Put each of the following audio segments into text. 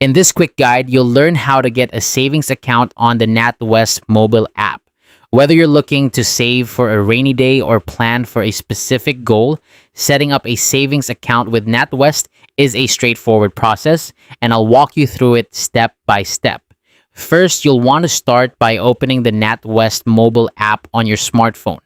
In this quick guide, you'll learn how to get a savings account on the Natwest mobile app. Whether you're looking to save for a rainy day or plan for a specific goal, setting up a savings account with Natwest is a straightforward process, and I'll walk you through it step by step. First, you'll want to start by opening the Natwest mobile app on your smartphone.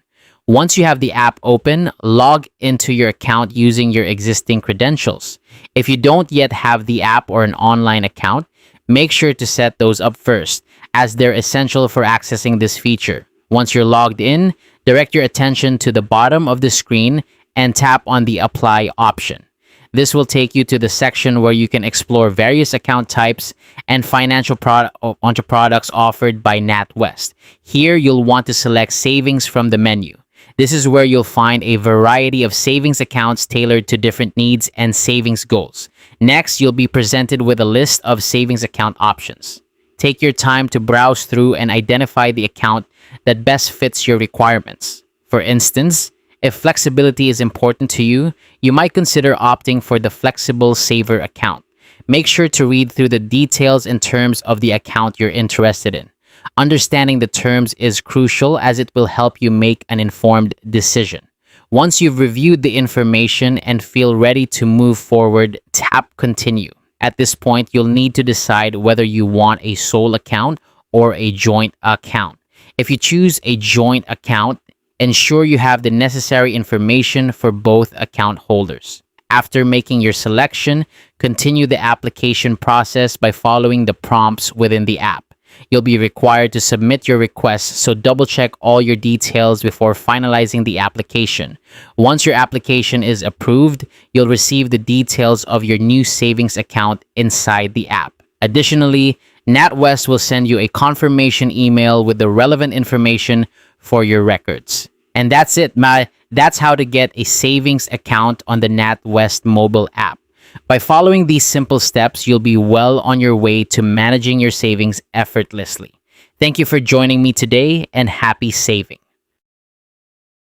Once you have the app open, log into your account using your existing credentials. If you don't yet have the app or an online account, make sure to set those up first, as they're essential for accessing this feature. Once you're logged in, direct your attention to the bottom of the screen and tap on the Apply option. This will take you to the section where you can explore various account types and financial products offered by Natwest. Here, you'll want to select Savings from the menu. This is where you'll find a variety of savings accounts tailored to different needs and savings goals. Next, you'll be presented with a list of savings account options. Take your time to browse through and identify the account that best fits your requirements. For instance, if flexibility is important to you, you might consider opting for the Flexible Saver account. Make sure to read through the details and terms of the account you're interested in. Understanding the terms is crucial as it will help you make an informed decision. Once you've reviewed the information and feel ready to move forward, tap Continue. At this point, you'll need to decide whether you want a sole account or a joint account. If you choose a joint account, ensure you have the necessary information for both account holders. After making your selection, continue the application process by following the prompts within the app. You'll be required to submit your request, so double-check all your details before finalizing the application. Once your application is approved, you'll receive the details of your new savings account inside the app. Additionally, Natwest will send you a confirmation email with the relevant information for your records. And that's it, that's how to get a savings account on the Natwest mobile app. By following these simple steps, you'll be well on your way to managing your savings effortlessly. Thank you for joining me today, and happy saving.